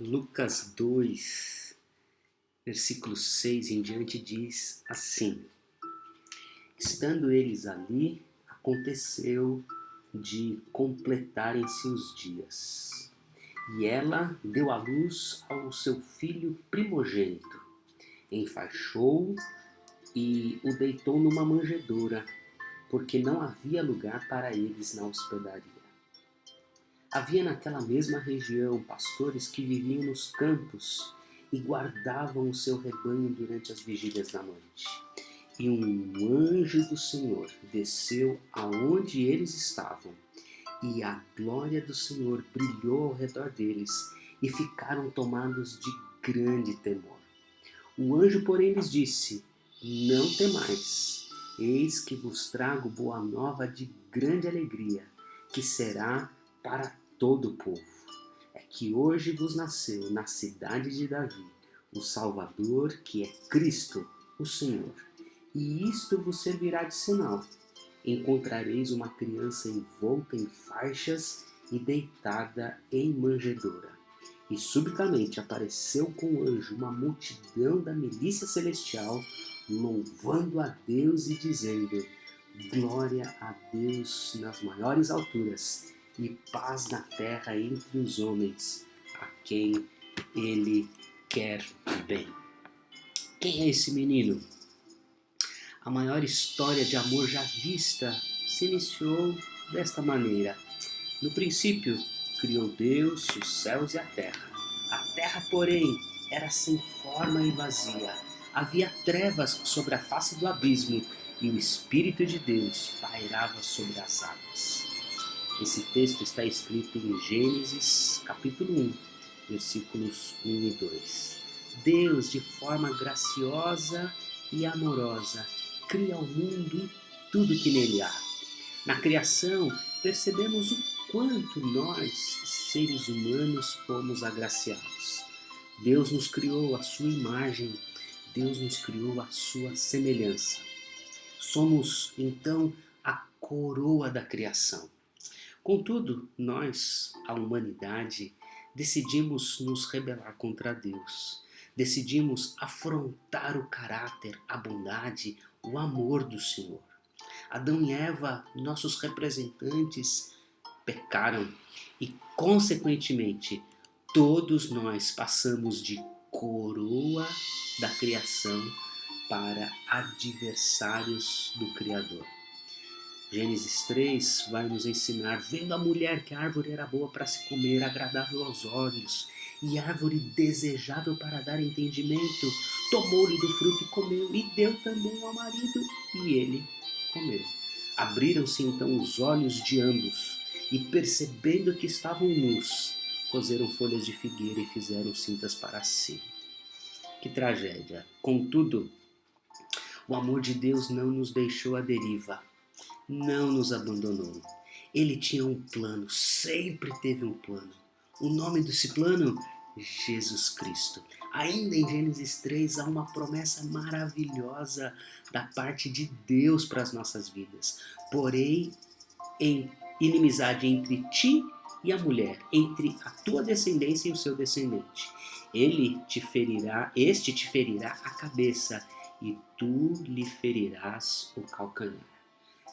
Lucas 2, versículo 6 em diante diz assim: Estando eles ali, aconteceu de completarem-se os dias. E ela deu à luz ao seu filho primogênito, enfaixou-o e o deitou numa manjedoura, porque não havia lugar para eles na hospedaria. Havia naquela mesma região pastores que viviam nos campos e guardavam o seu rebanho durante as vigílias da noite. E um anjo do Senhor desceu aonde eles estavam, e a glória do Senhor brilhou ao redor deles, e ficaram tomados de grande temor. O anjo, porém, lhes disse: Não temais, eis que vos trago boa nova de grande alegria, que será para todo o povo. É que hoje vos nasceu na cidade de Davi o Salvador, que é Cristo, o Senhor. E isto vos servirá de sinal: encontrareis uma criança envolta em faixas e deitada em manjedoura. E subitamente apareceu com o anjo uma multidão da milícia celestial, louvando a Deus e dizendo: Glória a Deus nas maiores alturas, e paz na terra entre os homens, a quem Ele quer bem. Quem é esse menino? A maior história de amor já vista se iniciou desta maneira. No princípio, criou Deus os céus e a terra. A terra, porém, era sem forma e vazia. Havia trevas sobre a face do abismo, e o Espírito de Deus pairava sobre as águas. Esse texto está escrito em Gênesis, capítulo 1, versículos 1 e 2. Deus, de forma graciosa e amorosa, cria o mundo e tudo que nele há. Na criação, percebemos o quanto nós, seres humanos, fomos agraciados. Deus nos criou à sua imagem, Deus nos criou à sua semelhança. Somos, então, a coroa da criação. Contudo, nós, a humanidade, decidimos nos rebelar contra Deus. Decidimos afrontar o caráter, a bondade, o amor do Senhor. Adão e Eva, nossos representantes, pecaram e, consequentemente, todos nós passamos de coroa da criação para adversários do Criador. Gênesis 3 vai nos ensinar: vendo a mulher que a árvore era boa para se comer, agradável aos olhos, e árvore desejável para dar entendimento, tomou-lhe do fruto e comeu, e deu também ao marido, e ele comeu. Abriram-se então os olhos de ambos, e percebendo que estavam nus, coseram folhas de figueira e fizeram cintas para si. Que tragédia! Contudo, o amor de Deus não nos deixou à deriva. Não nos abandonou. Ele tinha um plano, sempre teve um plano. O nome desse plano? Jesus Cristo. Ainda em Gênesis 3 há uma promessa maravilhosa da parte de Deus para as nossas vidas. Porém, em inimizade entre ti e a mulher, entre a tua descendência e o seu descendente. Este te ferirá a cabeça, e tu lhe ferirás o calcanhar.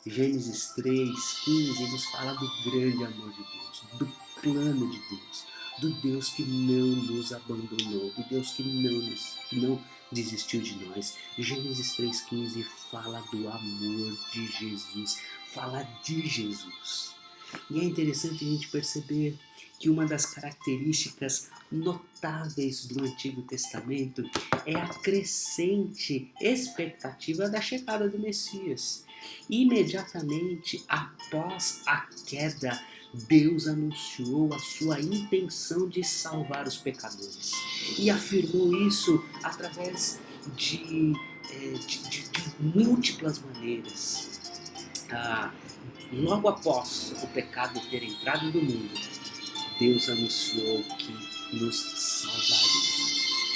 Gênesis 3:15 nos fala do grande amor de Deus, do plano de Deus, do Deus que não nos abandonou, do Deus que não desistiu de nós. Gênesis 3:15 fala do amor de Jesus, fala de Jesus. E é interessante a gente perceber que uma das características notáveis do Antigo Testamento é a crescente expectativa da chegada do Messias. Imediatamente após a queda, Deus anunciou a sua intenção de salvar os pecadores e afirmou isso através de múltiplas maneiras. Logo após o pecado ter entrado no mundo, Deus anunciou que nos salvaria.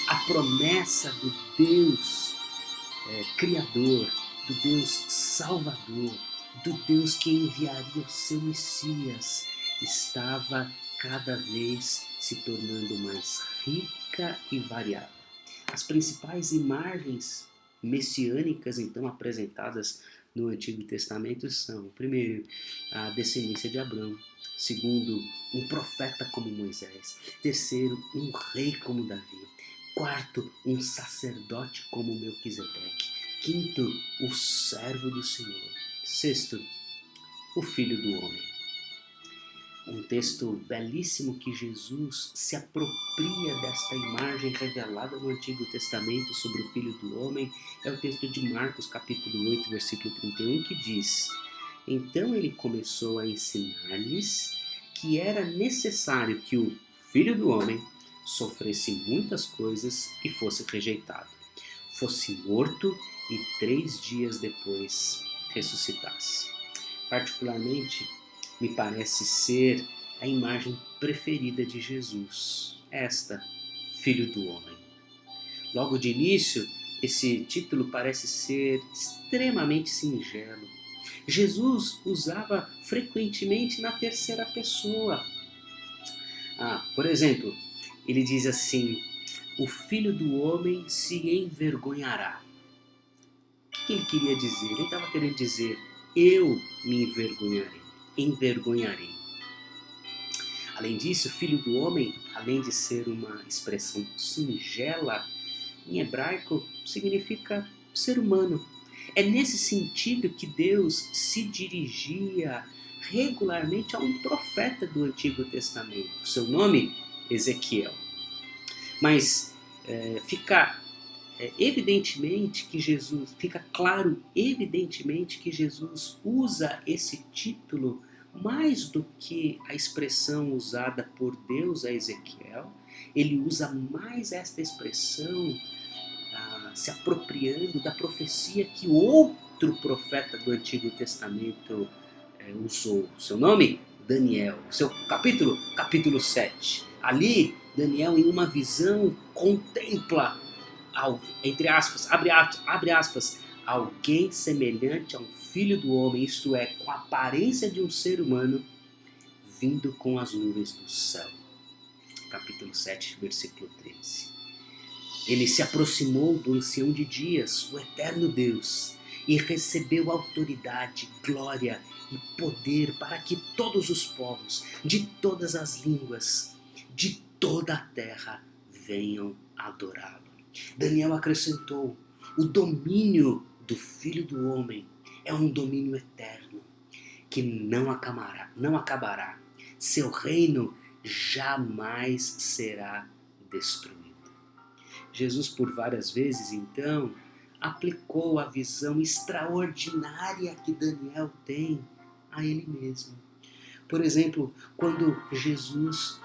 A promessa do Deus Criador, do Deus Salvador, do Deus que enviaria o seu Messias, estava cada vez se tornando mais rica e variada. As principais imagens messiânicas, então, apresentadas no Antigo Testamento são, primeiro, a descendência de Abraão, segundo, um profeta como Moisés, terceiro, um rei como Davi, quarto, um sacerdote como Melquisedeque, quinto, o servo do Senhor, sexto, o Filho do Homem. Um texto belíssimo que Jesus se apropria desta imagem revelada no Antigo Testamento sobre o Filho do Homem é o texto de Marcos capítulo 8, versículo 31, que diz: Então ele começou a ensinar-lhes que era necessário que o Filho do Homem sofresse muitas coisas e fosse rejeitado, fosse morto e 3 dias depois ressuscitasse. Particularmente, me parece ser a imagem preferida de Jesus, esta, Filho do Homem. Logo de início, esse título parece ser extremamente singelo. Jesus usava frequentemente na terceira pessoa. Por exemplo, ele diz assim: o Filho do Homem se envergonhará. O que ele queria dizer? Ele estava querendo dizer: eu me envergonharei. Além disso, Filho do Homem, além de ser uma expressão singela, em hebraico significa ser humano. É nesse sentido que Deus se dirigia regularmente a um profeta do Antigo Testamento. Seu nome, Ezequiel. Mas fica claro evidentemente que Jesus usa esse título mais do que a expressão usada por Deus a Ezequiel. Ele usa mais esta expressão se apropriando da profecia que outro profeta do Antigo Testamento usou. Seu nome? Daniel. Seu capítulo 7. Ali, Daniel, em uma visão, contempla, entre aspas, abre aspas, alguém semelhante a um filho do homem, isto é, com a aparência de um ser humano, vindo com as nuvens do céu. Capítulo 7, versículo 13. Ele se aproximou do ancião de dias, o eterno Deus, e recebeu autoridade, glória e poder para que todos os povos, de todas as línguas, de toda a terra, venham adorá-lo. Daniel acrescentou: o domínio do Filho do Homem é um domínio eterno, que não acabará. Seu reino jamais será destruído. Jesus, por várias vezes, então, aplicou a visão extraordinária que Daniel tem a ele mesmo. Por exemplo, quando Jesus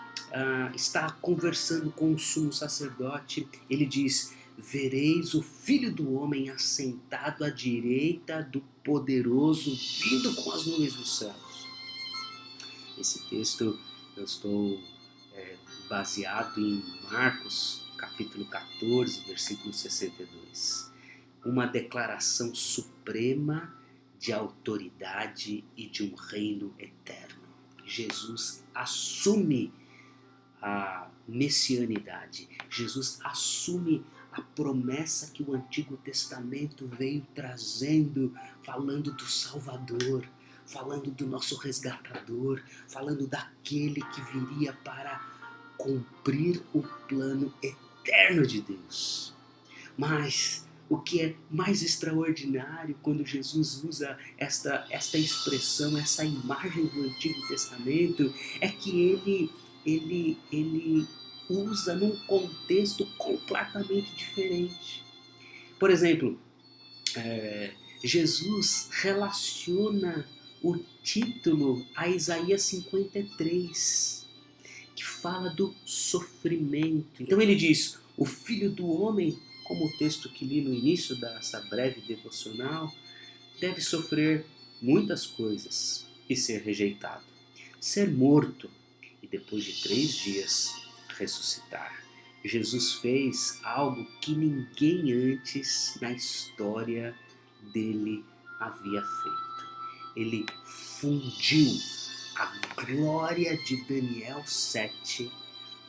está conversando com o sumo sacerdote, ele diz: vereis o Filho do Homem assentado à direita do Poderoso, vindo com as nuvens dos céus. Esse texto eu estou baseado em Marcos, capítulo 14, versículo 62. Uma declaração suprema de autoridade e de um reino eterno. Jesus assume a messianidade. Jesus assume a promessa que o Antigo Testamento veio trazendo, falando do Salvador, falando do nosso resgatador, falando daquele que viria para cumprir o plano eterno de Deus. Mas o que é mais extraordinário quando Jesus usa esta expressão, essa imagem do Antigo Testamento, é que ele usa num contexto completamente diferente. Por exemplo, Jesus relaciona o título a Isaías 53, que fala do sofrimento. Então ele diz: o Filho do Homem, como o texto que li no início dessa breve devocional, deve sofrer muitas coisas e ser rejeitado, ser morto e depois de 3 dias ressuscitar. Jesus fez algo que ninguém antes na história dele havia feito. Ele fundiu a glória de Daniel 7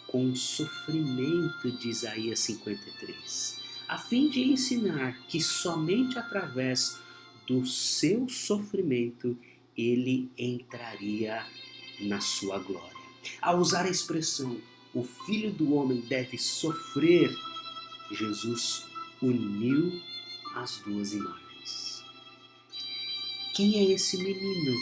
com o sofrimento de Isaías 53, a fim de ensinar que somente através do seu sofrimento ele entraria na sua glória. Ao usar a expressão "o Filho do Homem deve sofrer", Jesus uniu as duas imagens. Quem é esse menino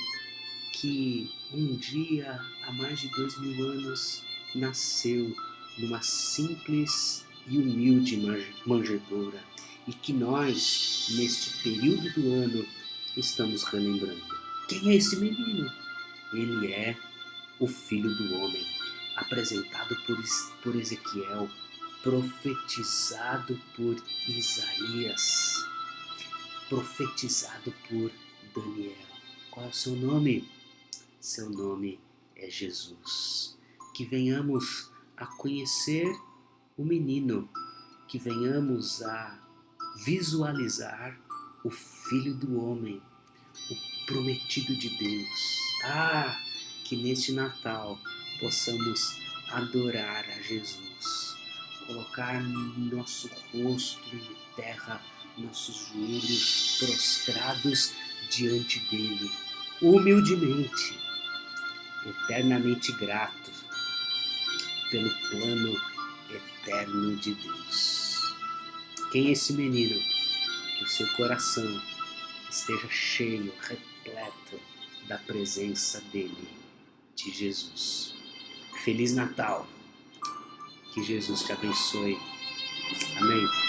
que um dia, há mais de 2000 anos, nasceu numa simples e humilde manjedoura e que nós, neste período do ano, estamos relembrando? Quem é esse menino? Ele é o Filho do Homem, apresentado por Ezequiel, profetizado por Isaías, profetizado por Daniel. Qual é o seu nome? Seu nome é Jesus. Que venhamos a conhecer o menino, que venhamos a visualizar o Filho do Homem, o prometido de Deus. Que neste Natal possamos adorar a Jesus, colocar nosso rosto em terra, nossos joelhos prostrados diante dele, humildemente, eternamente grato pelo plano eterno de Deus. Quem é esse menino? Que o seu coração esteja cheio, repleto da presença dele, de Jesus. Feliz Natal! Que Jesus te abençoe. Amém.